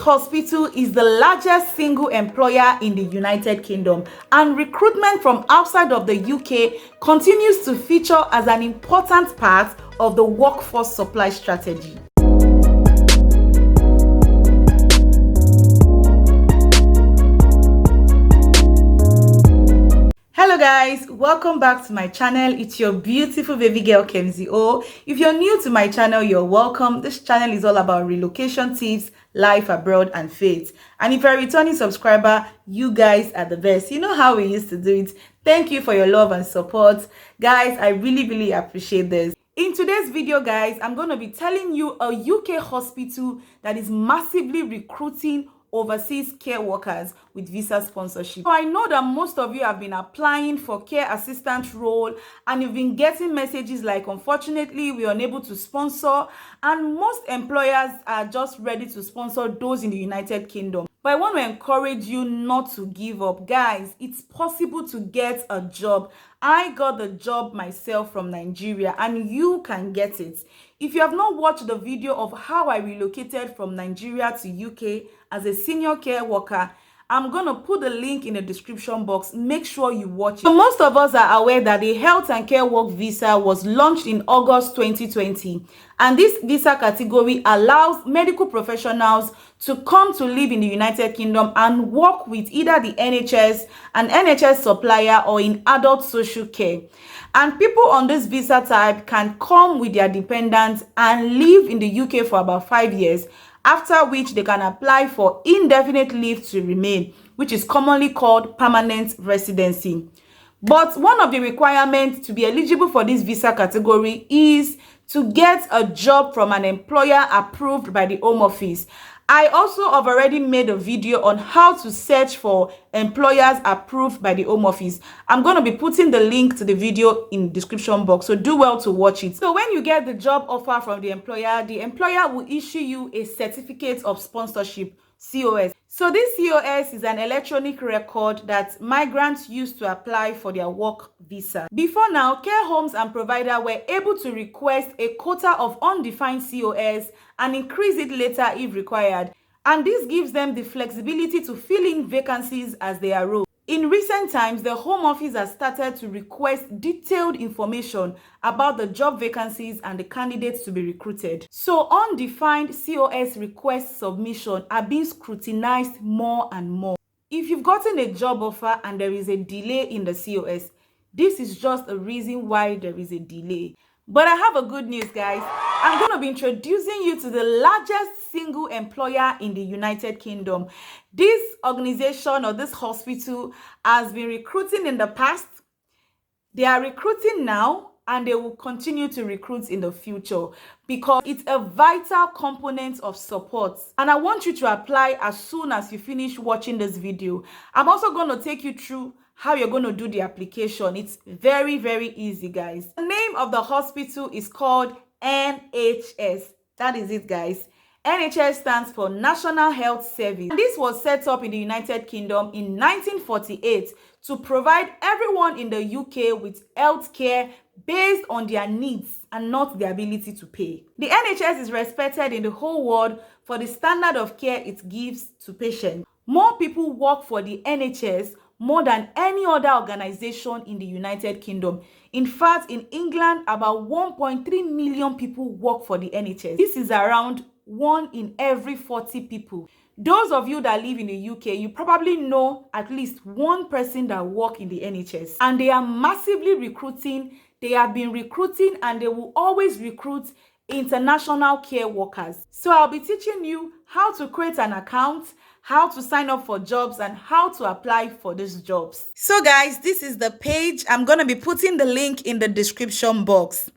hospital is the largest single employer in the United Kingdom, and recruitment from outside of the UK continues to feature as an important part of the workforce supply strategy. Hello guys, welcome back to my channel. It's your beautiful baby girl Khemzy. If you're new to my channel, you're welcome. This channel is all about relocation tips, life abroad, and faith. And if you're a returning subscriber, you guys are the best. You know how we used to do it. Thank you for your love and support. Guys, I really appreciate this. In today's video, guys, I'm going to be telling you a UK hospital that is massively recruiting overseas care workers with visa sponsorship. So I know that most of you have been applying for care assistant role and you've been getting messages like, unfortunately, we're unable to sponsor, and most employers are just ready to sponsor those in the United Kingdom. But I want to encourage you not to give up. Guys, it's possible to get a job. I got the job myself from Nigeria, and you can get it. If you have not watched the video of how I relocated from Nigeria to UK as a senior care worker, I'm going to put the link in the description box. Make sure you watch it. So most of us are aware that the health and care work visa was launched in August 2020. And this visa category allows medical professionals to come to live in the United Kingdom and work with either the NHS, an NHS supplier, or in adult social care. And people on this visa type can come with their dependents and live in the UK for about 5 years, after which they can apply for indefinite leave to remain, which is commonly called permanent residency. But one of the requirements to be eligible for this visa category is to get a job from an employer approved by the Home Office. I also have already made a video on how to search for employers approved by the Home Office. I'm going to be putting the link to the video in the description box, so do well to watch it. So when you get the job offer from the employer will issue you a certificate of sponsorship, COS. So this COS is an electronic record that migrants use to apply for their work visa. Before now, care homes and providers were able to request a quota of undefined COS and increase it later if required. And this gives them the flexibility to fill in vacancies as they arose. In recent times, the Home Office has started to request detailed information about the job vacancies and the candidates to be recruited. So undefined COS request submission are being scrutinized more and more. If you've gotten a job offer and there is a delay in the COS, this is just a reason why there is a delay. But I have a good news, guys. I'm going to be introducing you to the largest single employer in the United Kingdom. This organization or this hospital has been recruiting in the past. They are recruiting now, and they will continue to recruit in the future because it's a vital component of support. And I want you to apply as soon as you finish watching this video. I'm also going to take you through how you're going to do the application. It's very easy, guys. The name of the hospital is called NHS. That is it, guys. NHS stands for National Health Service. And this was set up in the United Kingdom in 1948 to provide everyone in the UK with health care based on their needs and not their ability to pay. The NHS is respected in the whole world for the standard of care it gives to patients. More people work for the NHS more than any other organization in the United Kingdom. In fact, in England, about 1.3 million people work for the NHS. This is around 1 in every 40 people. Those of you that live in the UK, you probably know at least one person that works in the NHS. And they are massively recruiting. They have been recruiting, and they will always recruit international care workers. So I'll be teaching you how to create an account, how to sign up for jobs, and how to apply for these jobs. So guys, this is the page. I'm going to be putting the link in the description box.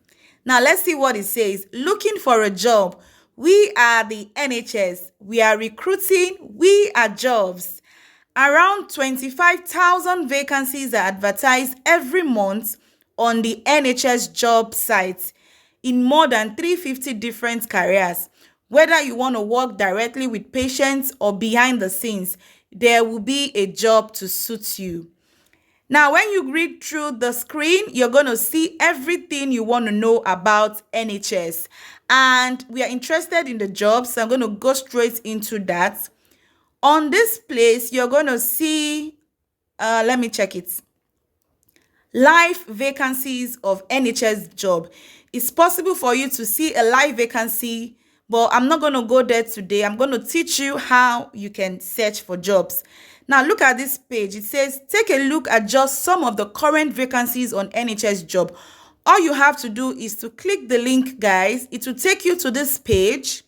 Now let's see what it says. Looking for a job. We are the NHS. We are recruiting. We are jobs. Around 25,000 vacancies are advertised every month on the NHS job site in more than 350 different careers. Whether you want to work directly with patients or behind the scenes, there will be a job to suit you. Now, when you read through the screen, you're going to see everything you want to know about NHS. And we are interested in the job, so I'm going to go straight into that. On this place, you're going to see, let me check it. Live vacancies of NHS job. It's possible for you to see a live vacancy, but I'm not going to go there today. I'm going to teach you how you can search for jobs. Now look at this page. It says, take a look at just some of the current vacancies on NHS job. All you have to do is to click the link, guys. It will take you to this page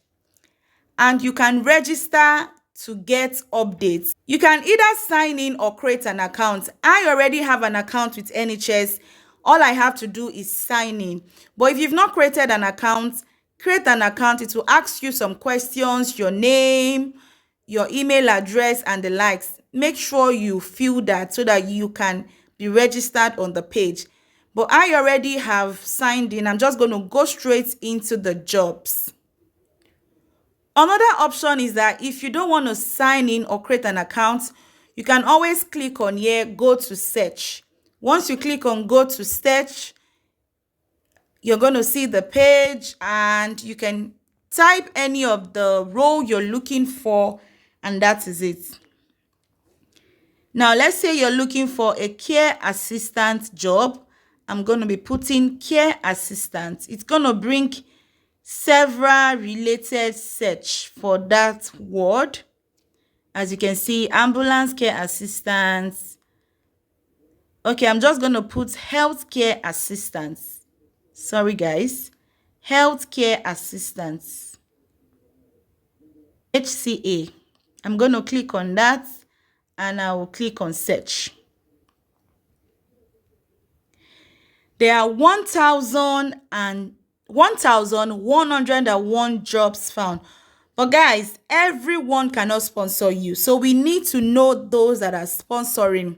and you can register to get updates. You can either sign in or create an account. I already have an account with NHS. All I have to do is sign in. But if you've not created an account, create an account. It will ask you some questions, your name, your email address, and the likes. Make sure you fill that so that you can be registered on the page. But I already have signed in. I'm just going to go straight into the jobs. Another option is that if you don't want to sign in or create an account, you can always click on here, go to search. Once you click on go to search, you're going to see the page and you can type any of the role you're looking for, and that is it. Now, let's say you're looking for a care assistant job. I'm going to be putting care assistant. It's going to bring several related search for that word. As you can see, ambulance care assistants. Okay, I'm just going to put healthcare assistants. Sorry, guys. Healthcare assistants. HCA. I'm going to click on that and I will click on search. There are 1,101 jobs found. But guys, everyone cannot sponsor you. So we need to know those that are sponsoring.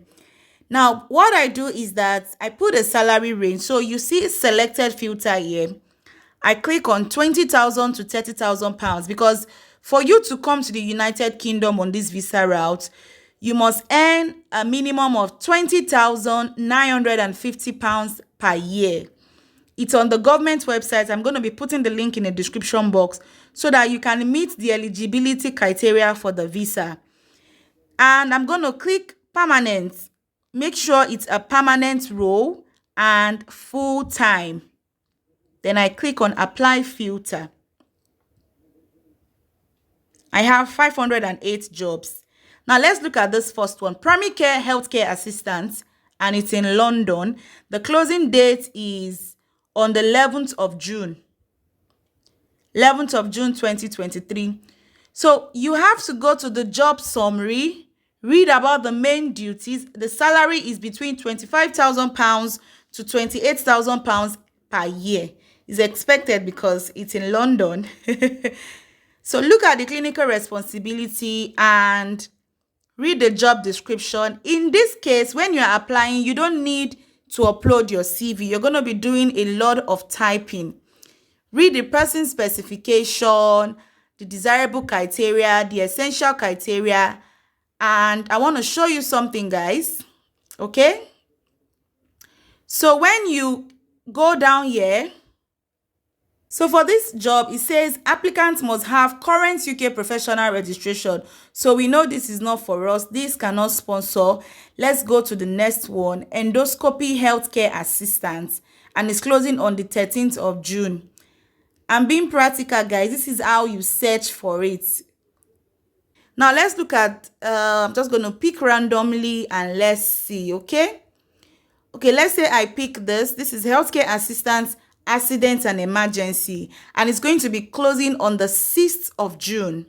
Now, what I do is that I put a salary range. So you see selected filter here. I click on 20,000 to 30,000 pounds because for you to come to the United Kingdom on this visa route, you must earn a minimum of 20,950 pounds per year. It's on the government website. I'm going to be putting the link in the description box so that you can meet the eligibility criteria for the visa. And I'm going to click permanent. Make sure it's a permanent role and full time. Then I click on apply filter. I have 508 jobs. Now let's look at this first one. Primary care healthcare assistant, and it's in London. The closing date is on the 11th of June. 11th of June 2023. So you have to go to the job summary, read about the main duties. The salary is between £25,000 to £28,000 per year. It's expected because it's in London. So look at the clinical responsibility and read the job description. In this case, when you're applying, you don't need to upload your CV. You're going to be doing a lot of typing. Read the person specification, the desirable criteria, the essential criteria, and I want to show you something, guys. Okay? So when you go down here, so for this job, it says applicants must have current UK professional registration. So we know this is not for us. This cannot sponsor. Let's go to the next one. Endoscopy healthcare assistant. And it's closing on the 13th of June. I'm being practical, guys. This is how you search for it. Now let's look at, I'm just going to pick randomly and let's see, okay? Okay, let's say I pick this. This is healthcare assistant, accident and emergency, and it's going to be closing on the 6th of June.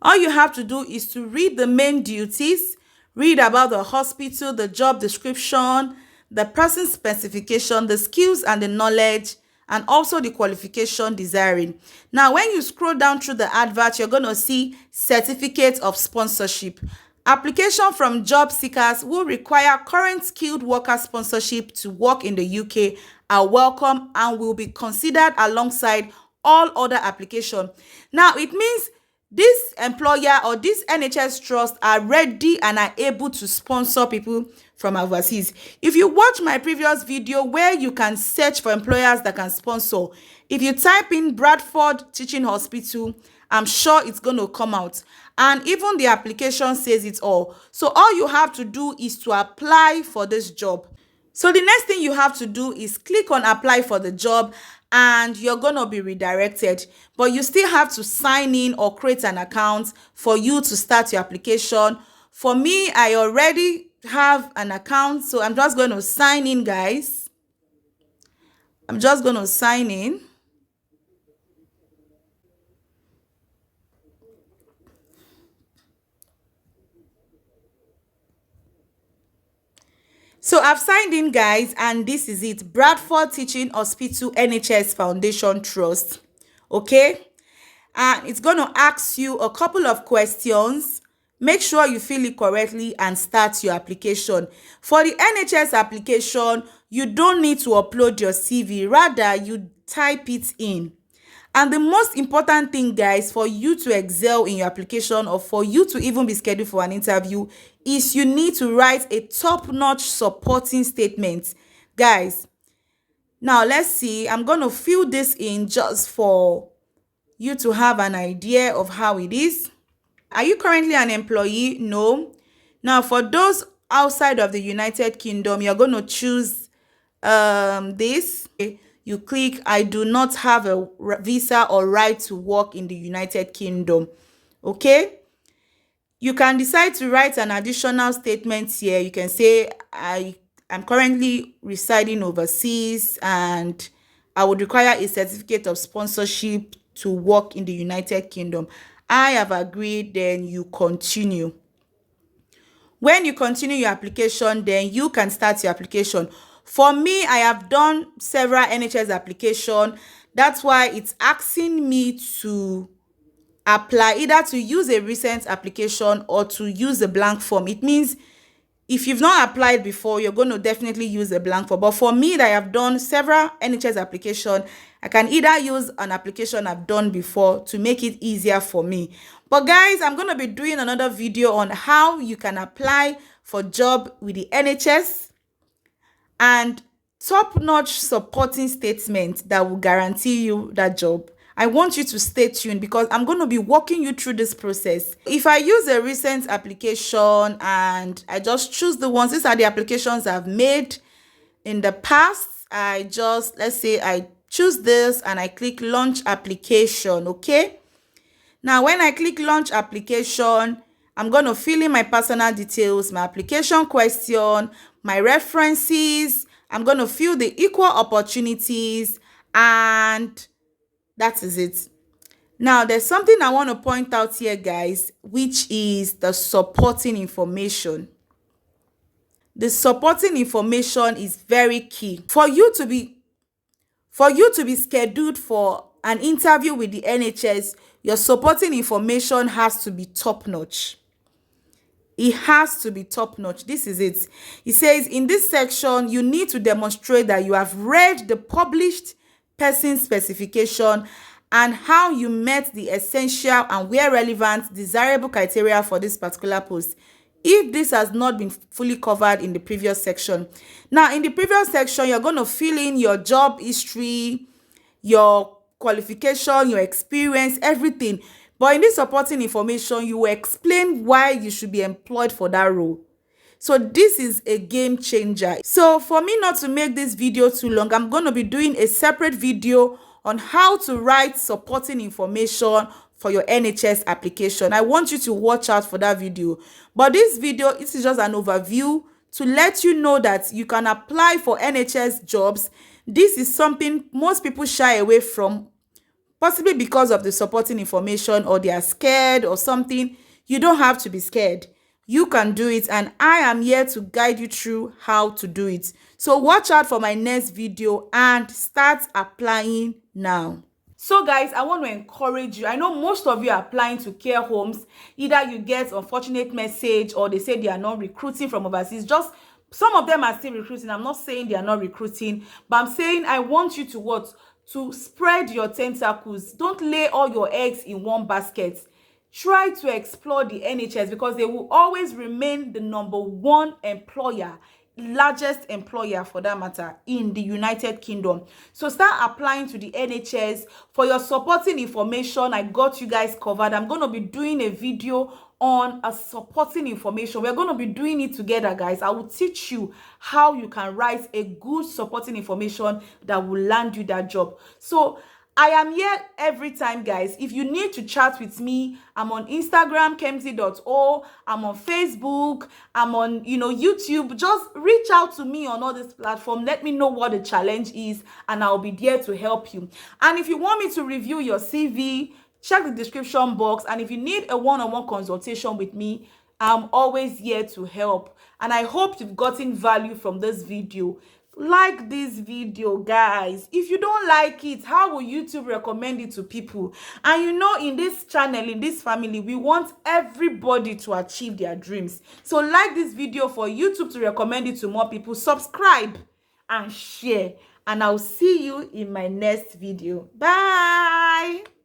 All you have to do is to read the main duties, read about the hospital, the job description, the person specification, the skills and the knowledge, and also the qualification desiring. Now, when you scroll down through the advert, you're going to see certificate of sponsorship. Application from job seekers who require current skilled worker sponsorship to work in the UK are welcome and will be considered alongside all other applications. Now, it means this employer or this NHS trust are ready and are able to sponsor people from overseas. If you watch my previous video where you can search for employers that can sponsor, if you type in Bradford Teaching Hospital, I'm sure it's going to come out. And even the application says it all. So all you have to do is to apply for this job. So the next thing you have to do is click on apply for the job, and you're going to be redirected. But you still have to sign in or create an account for you to start your application. For me, I already have an account, so I'm just going to sign in, guys. I'm just going to sign in. So I've signed in, guys, and this is it. Bradford Teaching Hospital NHS Foundation Trust. Okay? And it's going to ask you a couple of questions. Make sure you fill it correctly and start your application. For the NHS application, you don't need to upload your CV. Rather, you type it in. And the most important thing, guys, for you to excel in your application or for you to even be scheduled for an interview is you need to write a top-notch supporting statement. Guys, now let's see. I'm going to fill this in just for you to have an idea of how it is. Are you currently an employee? No. Now, for those outside of the United Kingdom, you're going to choose this. You click, I do not have a visa or right to work in the United Kingdom. Okay. You can decide to write an additional statement here. You can say, I'm currently residing overseas and I would require a certificate of sponsorship to work in the United Kingdom. I have agreed, then you continue. When you continue your application, then you can start your application. For me, I have done several NHS application. That's why it's asking me to apply, either to use a recent application or to use a blank form. It means if you've not applied before, you're going to definitely use a blank form. But for me, that I have done several NHS application, I can either use an application I've done before to make it easier for me. But guys, I'm going to be doing another video on how you can apply for job with the NHS and top-notch supporting statement that will guarantee you that job. I want you to stay tuned because I'm going to be walking you through this process. If I use a recent application and I just choose the ones, these are the applications I've made in the past. Let's say I choose this and I click launch application, okay? Now, when I click launch application, I'm going to fill in my personal details, my application question, my references. I'm going to fill the equal opportunities, and that is it. Now, there's something I want to point out here, guys, which is the supporting information. The supporting information is very key. For you to be scheduled for an interview with the NHS, your supporting information has to be top-notch. It has to be top-notch. This is it. It says in this section, you need to demonstrate that you have read the published person specification and how you met the essential and where relevant desirable criteria for this particular post, if this has not been fully covered in the previous section. Now, in the previous section, you're going to fill in your job history, your qualification, your experience, everything. But in this supporting information, you will explain why you should be employed for that role. So this is a game changer. So for me not to make this video too long, I'm going to be doing a separate video on how to write supporting information for your NHS application. I want you to watch out for that video. But this video, it is just an overview to let you know that you can apply for NHS jobs. This is something most people shy away from, possibly because of the supporting information, or they are scared or something. You don't have to be scared. You can do it, and I am here to guide you through how to do it. So watch out for my next video and start applying now. So guys, I want to encourage you. I know most of you are applying to care homes. Either you get unfortunate message or they say they are not recruiting from overseas. Just some of them are still recruiting. I'm not saying they are not recruiting, but I'm saying I want you to what? To spread your tentacles. Don't lay all your eggs in one basket. Try to explore the NHS because they will always remain the #1 employer largest employer for that matter in the United Kingdom. So start applying to the NHS. For your supporting information, I got you guys covered. I'm going to be doing a video on a supporting information. We're going to be doing it together, guys. I will teach you how you can write a good supporting information that will land you that job. So I am here every time, guys. If you need to chat with me, I'm on Instagram, khemzy.o. I'm on Facebook. I'm on, YouTube. Just reach out to me on all this platform. Let me know what the challenge is, and I'll be there to help you. And if you want me to review your CV, check the description box. And if you need a one-on-one consultation with me, I'm always here to help. And I hope you've gotten value from this video. Like this video, guys. If you don't like it, how will YouTube recommend it to people? And in this channel, in this family, we want everybody to achieve their dreams. So like this video for YouTube to recommend it to more people. Subscribe and share, and I'll see you in my next video. Bye.